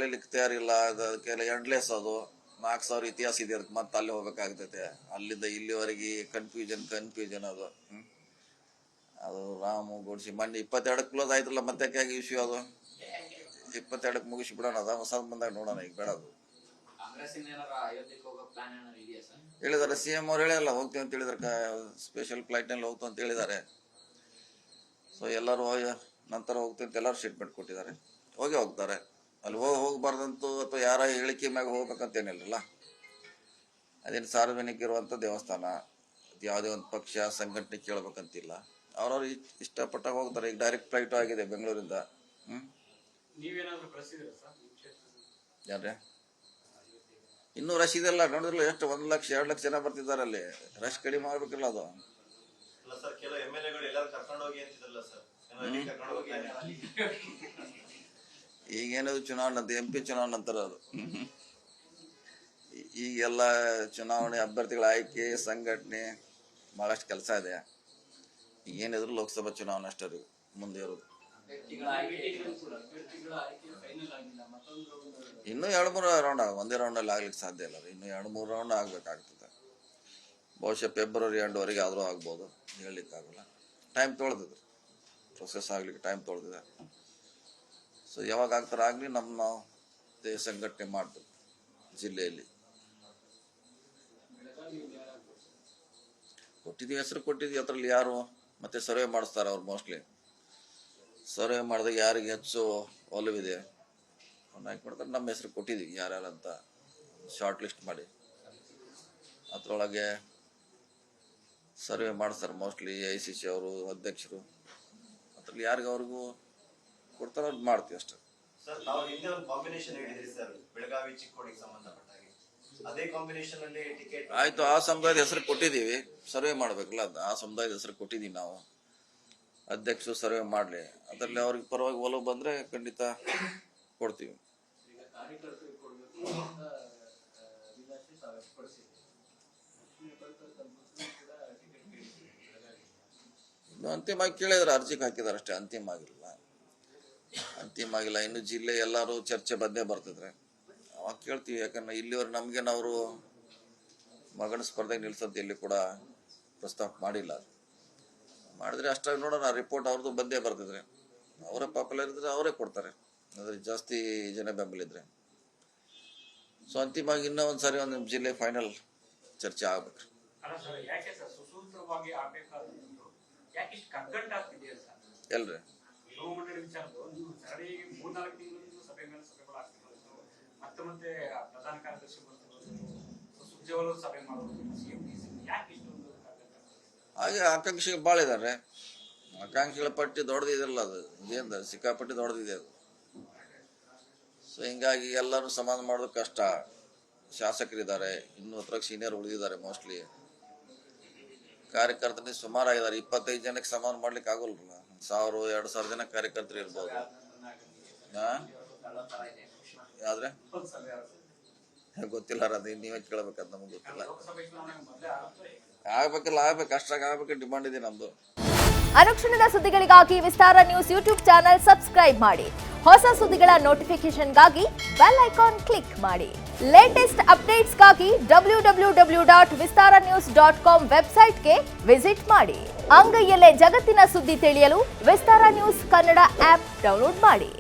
ಎಳಿಲಿಕ್ಕೆ ತಯಾರಿಲ್ಲ. ಅದಕ್ಕೆಲ್ಲ ಎಂಡ್ಲೆಸ್ ಅದು 4,000 ಇತಿಹಾಸ ಇದೆ, ಅದಕ್ಕೆ ಮತ್ತೆ ಅಲ್ಲಿ ಹೋಗ್ಬೇಕಾಗ್ತೈತೆ. ಅಲ್ಲಿಂದ ಇಲ್ಲಿವರೆಗೆ ಕನ್ಫ್ಯೂಷನ್ ಅದು. ಅದು ರಾಮು ಗೋಡ್ಸಿ ಮೊನ್ನೆ 22ಕ್ಕೆ ಕ್ಲೋಸ್ ಆಯ್ತಲ್ಲ, ಮತ್ತೆ ಯಾಕೆ ಇಶ್ಯೂ ಅದು 22ಕ್ಕೆ ಮುಗಿಸಿ ಬಿಡೋಣ, ಅದ ಹೊಸ ಬಂದಾಗ ನೋಡೋಣ. ಈಗ ಬೇಡ ಅದು ಹೇಳಿದಾರೆ, CM ಅವ್ರು ಹೇಳಿಲ್ಲ ಹೋಗ್ತೀವಿ ಅಂತ ಹೇಳಿದಾರೆ, ಸ್ಪೆಷಲ್ ಫ್ಲೈಟ್ನಲ್ಲಿ ಹೋಗ್ತು ಅಂತ ಹೇಳಿದ್ದಾರೆ. ಸೊ ಎಲ್ಲರೂ ನಂತರ ಹೋಗ್ತೀವಿ ಅಂತ ಎಲ್ಲರೂ ಸ್ಟೇಟ್ಮೆಂಟ್ ಕೊಟ್ಟಿದ್ದಾರೆ, ಹೋಗ್ತಾರೆ. ಅಲ್ಲಿ ಹೋಗ್ಬಾರ್ದಂತೂ ಅಥವಾ ಯಾರ ಹೇಳಿಕೆ ಮ್ಯಾಗ ಹೋಗ್ಬೇಕಂತೇನಿಲ್ಲ. ಅದೇನು ಸಾರ್ವಜನಿಕ ಇರುವಂಥ ದೇವಸ್ಥಾನ, ಯಾವುದೇ ಒಂದು ಪಕ್ಷ ಸಂಘಟನೆ ಕೇಳ್ಬೇಕಂತಿಲ್ಲ. ಅವ್ರವ್ರು ಇಷ್ಟಪಟ್ಟಾಗ ಹೋಗ್ತಾರೆ. ಈಗ ಡೈರೆಕ್ಟ್ ಫ್ಲೈಟು ಆಗಿದೆ ಬೆಂಗಳೂರಿಂದ. ಯಾರೇ ಇನ್ನೂ ರಶ್ ಇದೆಲ್ಲ ನೋಡಿದ್ರಲ್ಲ, ಎಷ್ಟು 1 ಲಕ್ಷ 2 ಲಕ್ಷ ಜನ ಬರ್ತಿದ್ದಾರೆ. ಅಲ್ಲಿ ರಶ್ ಕಡಿಮೆ ಆಗ್ಬೇಕಿಲ್ಲ ಅದು. ಈಗೇನದು ಚುನಾವಣೆ ಅಂತ, MP ಚುನಾವಣೆ ಅಂತಾರೆ ಅದು. ಈಗೆಲ್ಲ ಚುನಾವಣೆ ಅಭ್ಯರ್ಥಿಗಳ ಆಯ್ಕೆ, ಸಂಘಟನೆ, ಬಹಳಷ್ಟು ಕೆಲಸ ಇದೆ. ಏನಿದ್ರು ಲೋಕಸಭಾ ಚುನಾವಣೆ ಅಷ್ಟೇ ಮುಂದೆ ಇರೋದು. ಇನ್ನೂ 2-3 ರೌಂಡ್ ಒಂದೇ ರೌಂಡಲ್ಲಿ ಆಗ್ಲಿಕ್ಕೆ ಸಾಧ್ಯ ಇಲ್ಲ. ಇನ್ನು 2-3 ರೌಂಡ್ ಆಗ್ಬೇಕಾಗ್ತದೆ. ಬಹುಶಃ ಫೆಬ್ರವರಿ ಎಂಡ್ವರೆಗೆ ಆದರೂ ಆಗ್ಬೋದು, ಹೇಳಲಿಕ್ಕಾಗಲ್ಲ. ಟೈಮ್ ತೊಳೆದಿದೆ, ಪ್ರೊಸೆಸ್ ಆಗ್ಲಿಕ್ಕೆ ಟೈಮ್ ತೊಳೆದಿದೆ. ಸೊ ಯಾವಾಗ ಆಗ್ತಾರೆ ಆಗಲಿ, ನಾವು ಸಂಘಟನೆ ಮಾಡ್ತೀವಿ ಜಿಲ್ಲೆಯಲ್ಲಿ. ಹೆಸರು ಕೊಟ್ಟಿದ್ವಿ, ಅದರಲ್ಲಿ ಯಾರು ಮತ್ತೆ ಸರ್ವೆ ಮಾಡಿಸ್ತಾರೆ ಅವ್ರು. ಮೋಸ್ಟ್ಲಿ ಸರ್ವೆ ಮಾಡಿದಾಗ ಯಾರಿಗೆ ಹೆಚ್ಚು ಒಲವಿದೆ ಅವ್ನು ಹಾಕಿ ಮಾಡ್ತಾರೆ. ನಮ್ಮ ಹೆಸರು ಕೊಟ್ಟಿದ್ದೀವಿ ಯಾರ್ಯಾರಂತ ಶಾರ್ಟ್ ಲಿಸ್ಟ್ ಮಾಡಿ, ಅದರೊಳಗೆ ಸರ್ವೆ ಮಾಡಿಸ್ತಾರೆ. ಮೋಸ್ಟ್ಲಿ ICC ಅವರು ಅಧ್ಯಕ್ಷರು, ಅದರಲ್ಲಿ ಯಾರಿಗೆ ಅವ್ರಿಗೂ ಕೊಡ್ತಾರೆ, ಅವ್ರು ಮಾಡ್ತೀವಿ ಅಷ್ಟೇ. ಆಯ್ತು, ಆ ಸಮುದಾಯದ ಹೆಸರು ಕೊಟ್ಟಿದ್ದೀವಿ, ಸರ್ವೆ ಮಾಡ್ಬೇಕಲ್ಲ. ಆ ಸಮುದಾಯದ ಹೆಸರು ಕೊಟ್ಟಿದ್ದೀವಿ ನಾವು. ಅಧ್ಯಕ್ಷರು ಸರ್ವೆ ಮಾಡಲಿ, ಅದರಲ್ಲಿ ಅವ್ರಿಗೆ ಪರವಾಗಿ ಒಲವು ಬಂದರೆ ಖಂಡಿತ ಕೊಡ್ತೀವಿ. ಇನ್ನು ಅಂತಿಮವಾಗಿ ಕೇಳಿದ್ರೆ ಅರ್ಜಿಗೆ ಹಾಕಿದಾರೆ ಅಷ್ಟೇ, ಅಂತಿಮ ಆಗಿಲ್ಲ. ಇನ್ನು ಜಿಲ್ಲೆ ಎಲ್ಲರೂ ಚರ್ಚೆ ಬಂದೇ ಬರ್ತಿದ್ರೆ ಅವಾಗ ಕೇಳ್ತೀವಿ. ಯಾಕಂದ್ರೆ ಇಲ್ಲಿವರೆಗೆ ನಮ್ಗೇನವರು ಮಗನ ಸ್ಪರ್ಧೆಗೆ ನಿಲ್ಸಂತ ಇಲ್ಲಿ ಕೂಡ ಪ್ರಸ್ತಾಪ ಮಾಡಿಲ್ಲ. ಮಾಡಿದ್ರೆ ಅಷ್ಟಾಗಿ ನೋಡೋಣ, ರಿಪೋರ್ಟ್ ಅವ್ರದ್ದು ಬಂದೇ ಬರ್ತಿದ್ರೆ, ಅವರೇ ಪಾಪ್ಯುಲರ್ ಇದ್ರೆ ಅವರೇ ಕೊಡ್ತಾರೆ, ಅದ್ರ ಜಾಸ್ತಿ ಜನ ಬೆಂಬಲ ಇದ್ರೆ. ಸೊ ಅಂತಿಮವಾಗಿ ಇನ್ನೂ ಒಂದ್ಸರಿ ಒಂದು ಜಿಲ್ಲೆ ಫೈನಲ್ ಚರ್ಚೆ ಆಗ್ಬೇಕು. ಎಲ್ರಿ ಹಾಗೆ ಆಕಾಂಕ್ಷಿಗಳು ಭಾಳ ಇದ್ದಾರೆ. ಆಕಾಂಕ್ಷಿಗಳ ಪಟ್ಟಿ ದೊಡ್ಡದಿದೆಲ್ಲ, ಅದು ಏನು ಸಿಕ್ಕಾಪಟ್ಟಿ ದೊಡ್ಡದಿದೆ ಅದು. ಸೊ ಹಿಂಗಾಗಿ ಎಲ್ಲರೂ ಸಮಾಧಾನ ಮಾಡೋದು ಕಷ್ಟ. ಶಾಸಕರಿದ್ದಾರೆ, ಇನ್ನೂ 10 ಸೀನಿಯರ್ ಉಳಿದಿದ್ದಾರೆ. ಮೋಸ್ಟ್ಲಿ ಕಾರ್ಯಕರ್ತರಿಗೆ ಸುಮಾರಾಗಿದ್ದಾರೆ. 25 ಜನಕ್ಕೆ ಸಮಾಧಾನ ಮಾಡ್ಲಿಕ್ಕೆ ಆಗೋಲ್ಲ. 1000-2000 ಜನ ಕಾರ್ಯಕರ್ತರು ಇರ್ಬೋದು. ಆದ್ರೆ ಗೊತ್ತಿಲ್ಲ, ಅದು ನೀವೇ ಕೇಳ್ಬೇಕಂತ ನಮ್ಗೆ ಗೊತ್ತಿಲ್ಲ. ಆಗ್ಬೇಕು, ಅಷ್ಟಾಗ ಆಗ್ಬೇಕು, ಡಿಮಾಂಡ್ ಇದೆ ನಮ್ದು. ಅನುಕ್ಷಣದ ಸುದ್ದಿಗಳಿಗಾಗಿ ವಿಸ್ತಾರ ನ್ಯೂಸ್ ಯೂಟ್ಯೂಬ್ ಚಾನೆಲ್ ಸಬ್ಸ್ಕ್ರೈಬ್ ಮಾಡಿ. ಹೊಸ ಸುದ್ದಿಗಳ ನೋಟಿಫಿಕೇಶನ್ಗಾಗಿ ಬೆಲ್ ಐಕಾನ್ ಕ್ಲಿಕ್ ಮಾಡಿ. ಲೇಟೆಸ್ಟ್ ಅಪ್ಡೇಟ್ಸ್ಗಾಗಿ www.vistaranews.com ವೆಬ್ಸೈಟ್ಗೆ ವಿಸಿಟ್ ಮಾಡಿ. ಅಂಗೈಯಲ್ಲೇ ಜಗತ್ತಿನ ಸುದ್ದಿ ತಿಳಿಯಲು ವಿಸ್ತಾರ ನ್ಯೂಸ್ ಕನ್ನಡ ಆಪ್ ಡೌನ್ಲೋಡ್ ಮಾಡಿ.